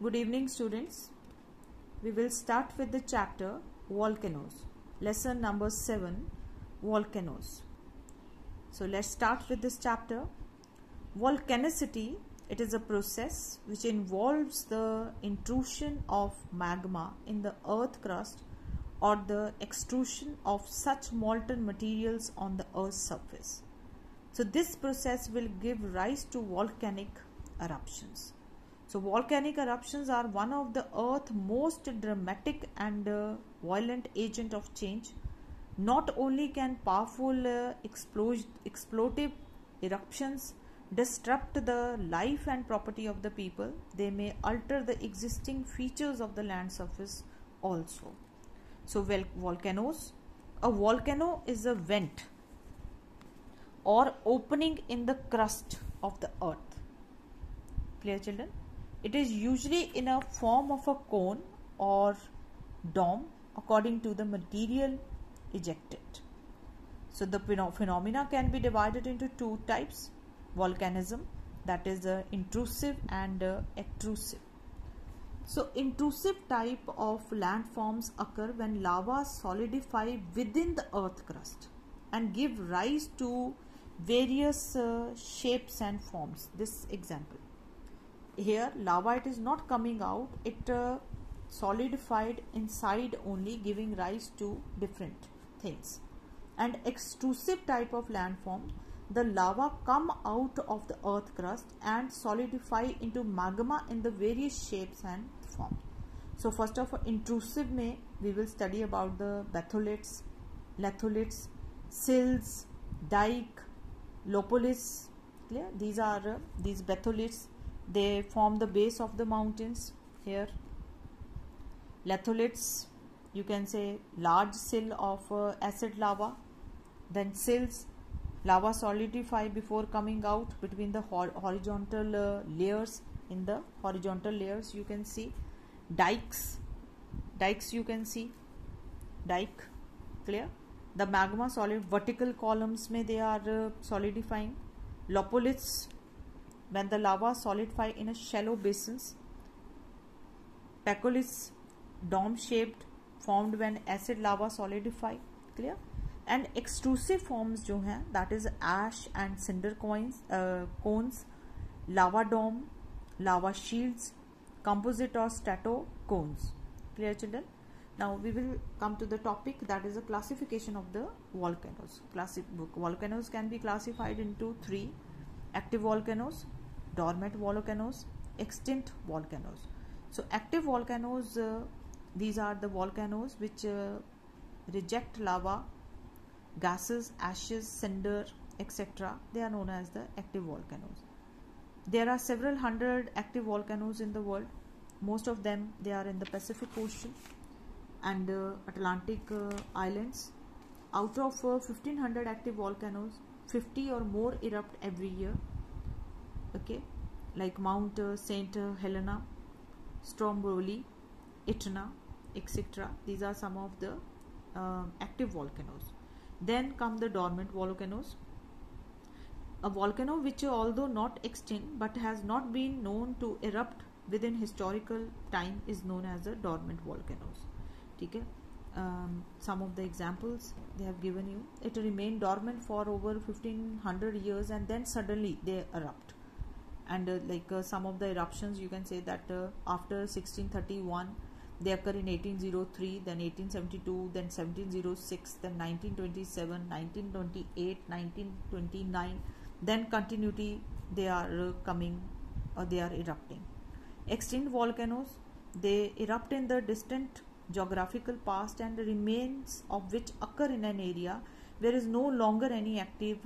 Good evening, students. We will start with the chapter Volcanoes. Lesson number 7, Volcanoes. So let's start with this chapter. Volcanicity, it is a process which involves the intrusion of magma in the earth crust or the extrusion of such molten materials on the earth's surface. So this process will give rise to volcanic eruptions. So volcanic eruptions are one of the Earth's most dramatic and violent agent of change. Not only can powerful explosive eruptions disrupt the life and property of the people, they may alter the existing features of the land surface also. So volcanoes, a volcano is a vent or opening in the crust of the earth. Clear, children? It is usually in a form of a cone or dome according to the material ejected. So the phenomena can be divided into two types: volcanism, that is intrusive, and extrusive. So intrusive type of landforms occur when lava solidify within the earth crust and give rise to various shapes and forms. This example. Here lava, it is not coming out, it solidified inside only, giving rise to different things. And extrusive type of landform, the lava come out of the earth crust and solidify into magma in the various shapes and forms. So first of all, intrusive में we will study about the batholiths, litholiths, sills, dike, lopoliths. Clear? These are these batholiths. They form the base of the mountains. Here litholiths, you can say large sill of acid lava. Then sills, lava solidify before coming out between the horizontal layers. In the horizontal layers you can see dikes, you can see dike. Clear? The magma solid vertical columns में they are solidifying. Lopoliths, when the lava solidify in a shallow basins. Pacholiths, dome shaped, formed when acid lava solidify. Clear? And extrusive forms जो हैं, that is ash and cinder cones, lava dome, lava shields, composite or strato cones. Clear, children? Now we will come to the topic, that is a classification of the volcanoes. Volcanoes can be classified into three: active volcanoes, dormant volcanoes, extinct volcanoes. So active volcanoes, these are the volcanoes which reject lava, gases, ashes, cinder, etc. They are known as the active volcanoes. There are several hundred active volcanoes in the world. Most of them, they are in the Pacific Ocean and Atlantic islands. Out of 1500 active volcanoes, 50 or more erupt every year. Okay, like Mount St. Helena, Stromboli, Etna, etc. These are some of the active volcanoes. Then come the dormant volcanoes. A volcano which, although not extinct but has not been known to erupt within historical time, is known as the dormant volcanoes. Okay? Some of the examples they have given you. It remained dormant for over 1500 years and then suddenly they erupt. And some of the eruptions, you can say that after 1631 they occur in 1803, then 1872, then 1706, then 1927, 1928, 1929, then continuity they are coming or they are erupting. Extinct volcanoes, they erupt in the distant geographical past and the remains of which occur in an area where is no longer any active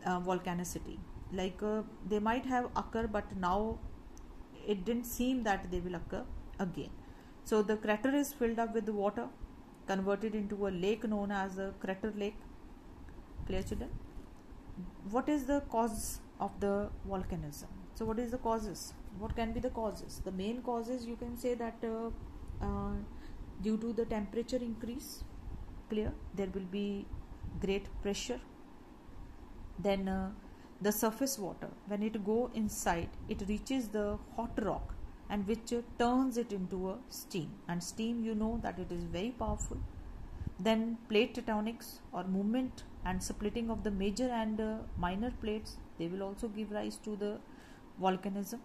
volcanicity. They might have occurred, but now it didn't seem that they will occur again. So the crater is filled up with water, converted into a lake known as a crater lake. Clear, children? What is the cause of the volcanism? So what is the causes? What can be the causes? The main causes, you can say that due to the temperature increase. Clear? There will be great pressure. Then the surface water, when it go inside, it reaches the hot rock and which turns it into a steam, and steam, you know that it is very powerful. Then plate tectonics or movement and splitting of the major and minor plates, they will also give rise to the volcanism.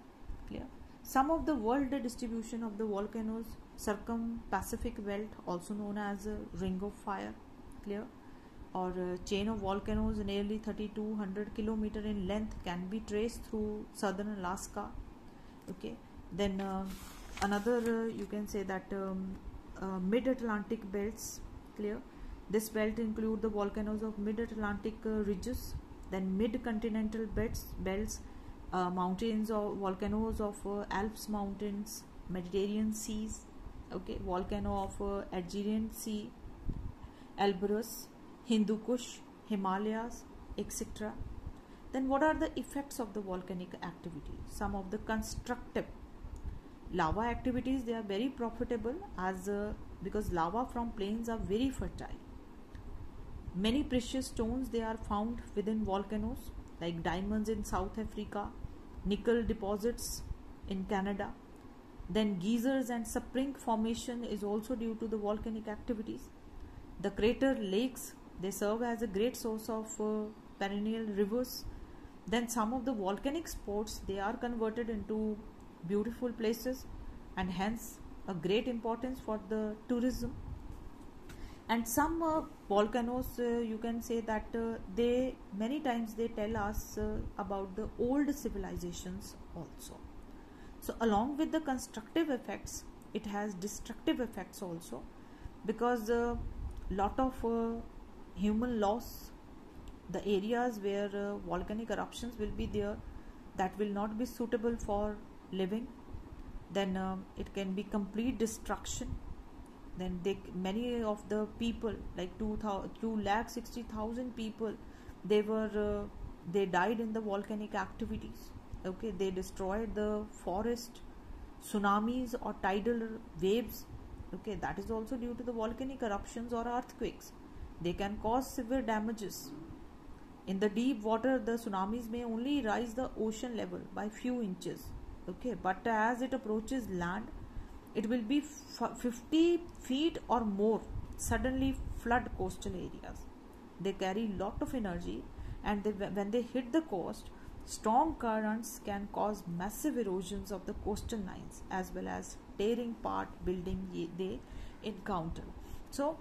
Clear? Some of the world distribution of the volcanoes: circum-Pacific belt, also known as a ring of fire. Clear? Or chain of volcanoes nearly 3200 kilometer in length can be traced through southern Alaska. Okay. Then another you can say that mid-Atlantic belts. Clear? This belt include the volcanoes of mid-Atlantic ridges, then mid-continental belts, mountains or volcanoes of Alps mountains, Mediterranean seas. Okay, volcano of Aegean Sea, Elbrus, Hindu Kush, Himalayas, etc. Then what are the effects of the volcanic activity? Some of the constructive lava activities, they are very profitable as because lava from plains are very fertile. Many precious stones, they are found within volcanoes, like diamonds in South Africa, nickel deposits in Canada. Then geysers and spring formation is also due to the volcanic activities. The crater lakes, they serve as a great source of perennial rivers. Then some of the volcanic spots, they are converted into beautiful places and hence a great importance for the tourism. And some volcanoes, you can say that they many times they tell us about the old civilizations also. So along with the constructive effects, it has destructive effects also, because lot of human loss, the areas where volcanic eruptions will be there, that will not be suitable for living. Then it can be complete destruction. Then many of the people, like 260,000 people, they died in the volcanic activities. Okay, they destroyed the forest. Tsunamis or tidal waves, okay, that is also due to the volcanic eruptions or earthquakes. They can cause severe damages. In the deep water, the tsunamis may only rise the ocean level by few inches. Okay, but as it approaches land, it will be 50 feet or more, suddenly flood coastal areas. They carry lot of energy, and when they hit the coast, strong currents can cause massive erosions of the coastal lines, as well as tearing apart building they encounter. So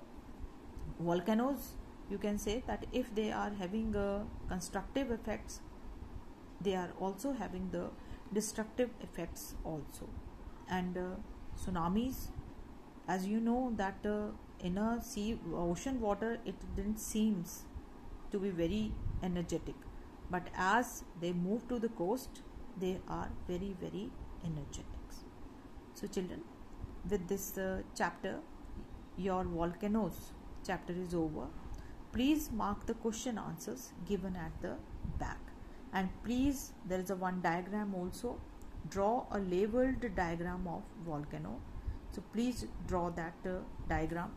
volcanoes, you can say that if they are having constructive effects, they are also having the destructive effects also. And tsunamis, as you know that in a ocean water, it didn't seems to be very energetic, but as they move to the coast, they are very, very energetic. So children, with this chapter, your volcanoes chapter is over. Please mark the question answers given at the back, and please, there is a one diagram also. Draw a labeled diagram of volcano. So please draw that diagram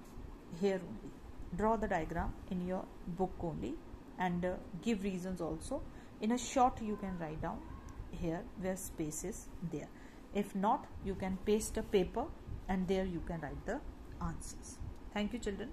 here only. Draw the diagram in your book only, and give reasons also. In a short, you can write down here where space is there. If not, you can paste a paper and there you can write the answers. Thank you, children.